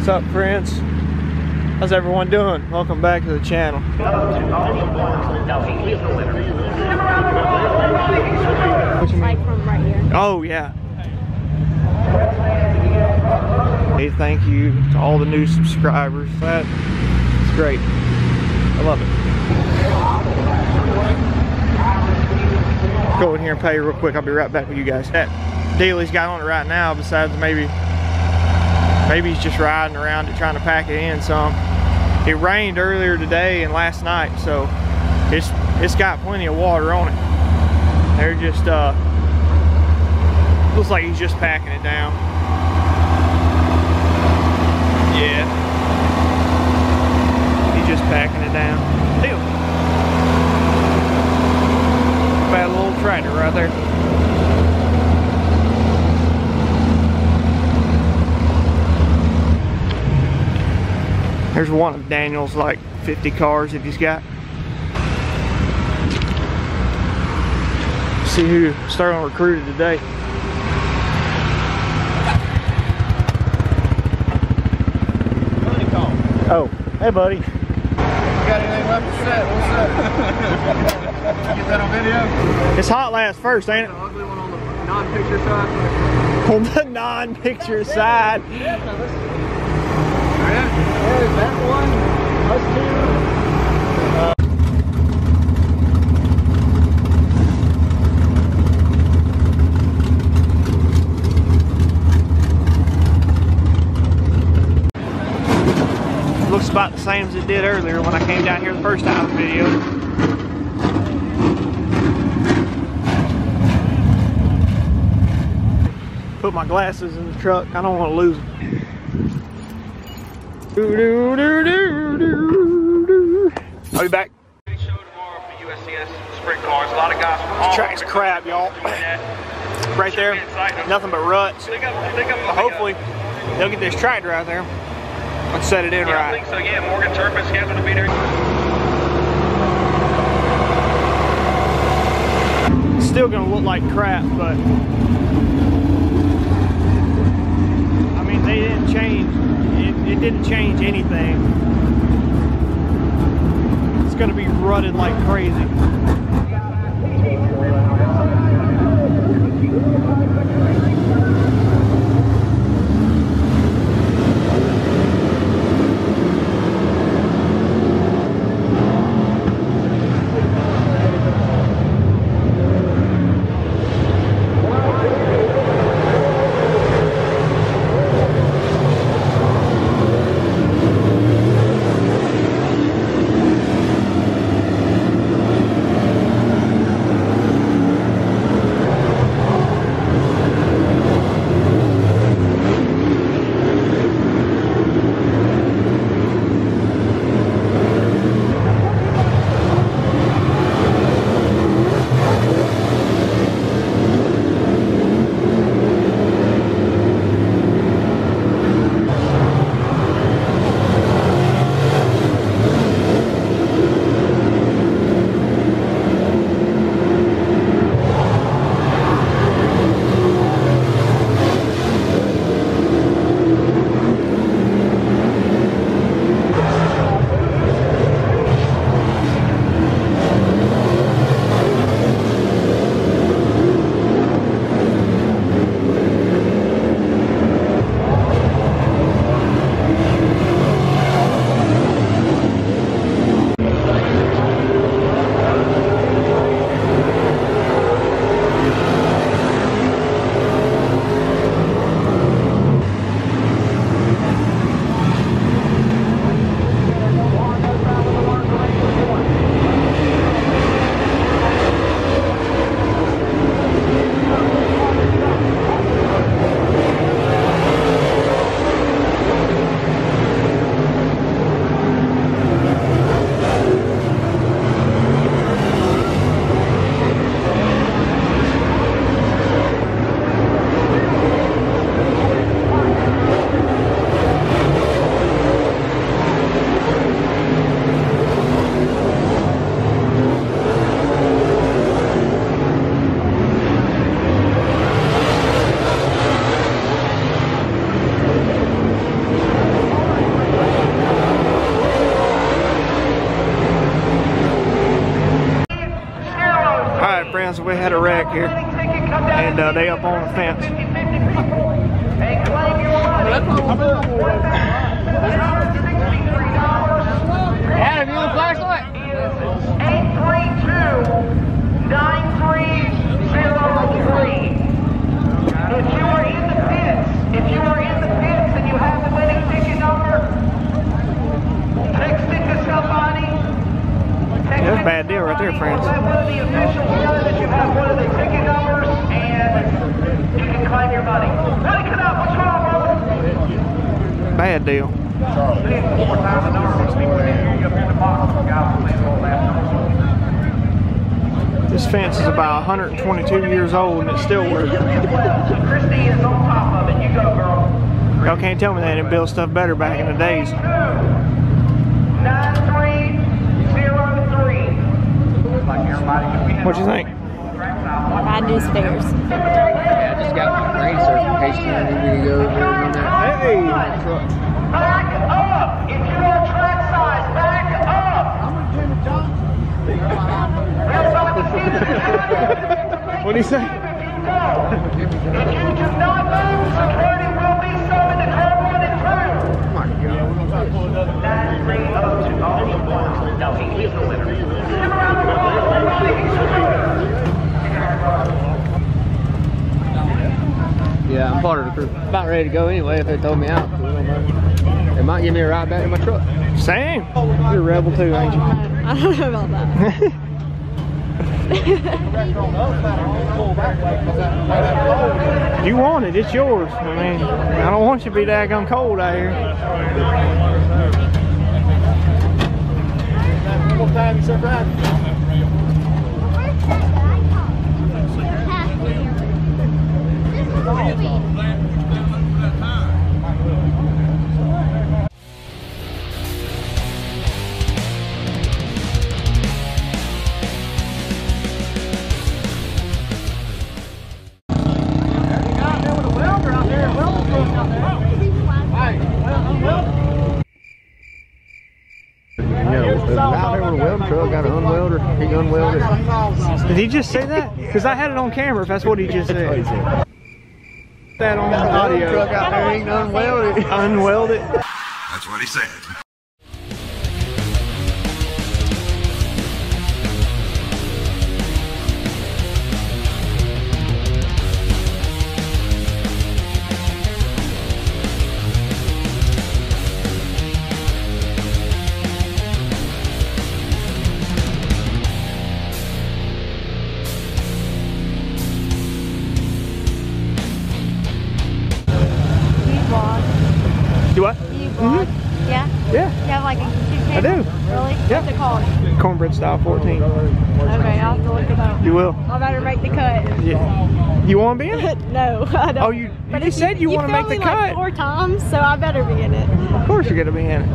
What's up, friends? How's everyone doing? Welcome back to the channel. Like from right here. Oh yeah. Hey, thank you to all the new subscribers. That's great. I love it. Go in here and pay real quick. I'll be right back with you guys. That deal he's got on it right now, besides maybe he's just riding around it trying to pack it in some. It rained earlier today and last night, so it's got plenty of water on it. They're just looks like he's just packing it down. Yeah, he's just packing it down. Deal. Bad little tractor right there. There's one of Daniel's like 50 cars that he's got. See who Sterling recruited today. Oh, hey buddy. You got anything left to set? What's up? Get that on video? It's hot last first, ain't it? The ugly one on the non-picture side. On the non-picture side. Yeah, there's that one. Us two. Looks about the same as it did earlier when I came down here the first time in the video. Put my glasses in the truck. I don't want to lose them. I'll be back. Show tomorrow for USCS sprint cars. A lot of guys from all Track's crap, y'all. Right there, nothing but ruts. Hopefully, they'll get this tractor out there. Let's set it in right. I think so, yeah. Morgan Turpin scheduled to be there. It's still gonna look like crap, but I mean, they didn't change. It didn't change anything. It's gonna be rutted like crazy. Somebody had a wreck here, and they up on the fence. Adam, you want a flashlight? 832-9303. If you are in the pits, and you have the winning ticket number, text it to somebody. That's a bad deal right there, friends. Let one of the officials know that you have one of the ticket numbers, and you can claim your money. Money, come out. What's wrong, brother? Bad deal. This fence is about 122 years old and it's still working. Christy is on top of it. You go, girl. Y'all can't tell me they didn't build stuff better back in the days. 9303. What you think? Ride new stairs. Yeah, I just got my grade certification. I need to go over on that. Hey! Back up! If you're on track size, back up! What do you say? If you do not move, security will be summoned to car 1 and 2. 9302. Oh, he won. No, he's the winner. Give him a round of applause, everybody. Yeah, I'm part of the crew. About ready to go anyway if they told me out. They might give me a ride back in my truck. Same. You're a rebel too, ain't you? I don't know about that. You want it, it's yours. I mean, I don't want you to be daggone cold out here. Out there with a welding truck, got an unwelder, he unwelded. Did he just say that? Because I had it on camera if that's what he just said. That on audio. Truck out there ain't unwelded. Unwelded. That's what he said. Do what? Do you vlog? Yeah? Yeah, You have like a YouTube I channel? do. Really? Yeah. What's it called? Cornbread Style 14. Okay, I'll have to look it up. You will. I better make the cut. Yeah. You want to be in it? No, I don't. Oh, you But just if said you want to make the filmed me cut. like 4 times, so I better be in it. Of course you're going to be in it.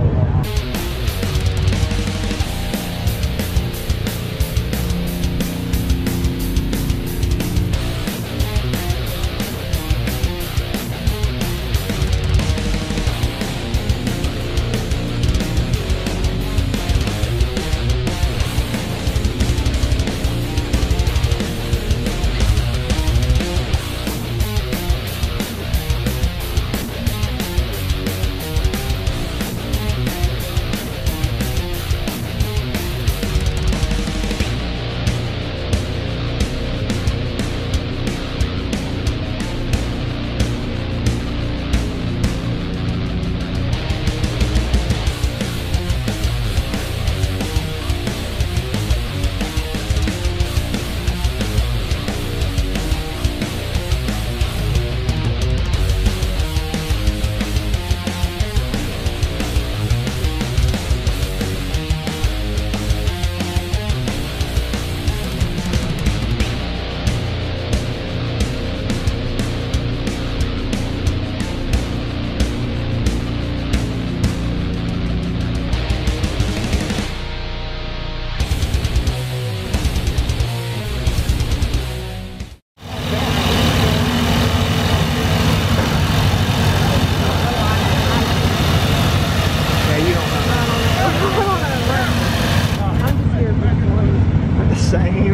Same.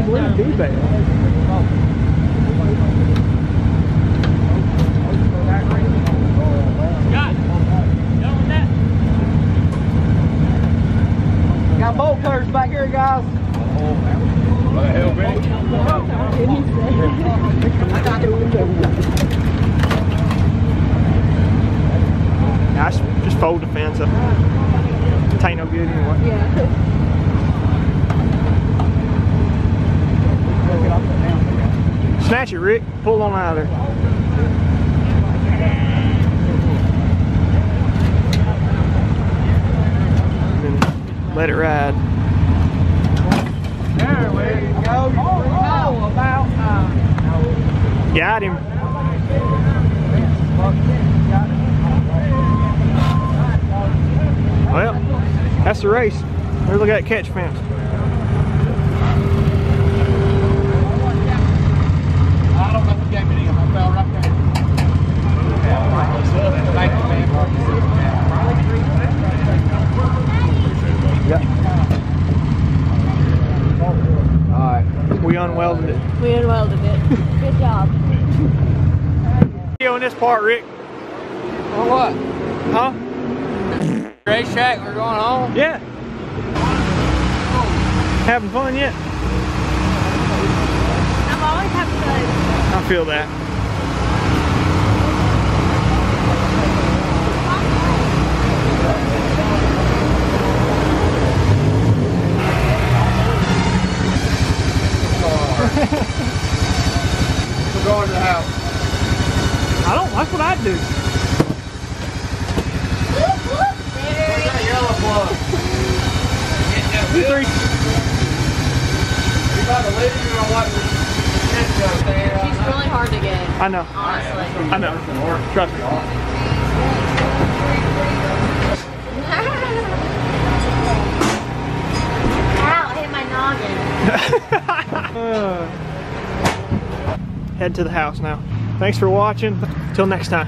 can't believe that. Got bolt cutters back here, guys. Just fold the fence up. It ain't no good anyway. Yeah. Snatch it, Rick. Pull on out of there. And then let it ride. There we go. How about Got him. Well, that's the race. There's look at that catch fence. I don't know who gave me these. I fell right there. Thank you, man. Yep. Alright. We unwelded it. We unwelded it. Good job. On this part, Rick. For what? Huh? Racetrack, we're going home? Yeah. Having fun yet? I'm always having fun. I feel that. We're going to the house. I don't. That's what I do. Where's that yellow plug? You three. You about to leave, you're gonna watch She's really hard to get, I know. honestly. I know. Trust me. Ow, hit my noggin. Head to the house now. Thanks for watching. Till next time.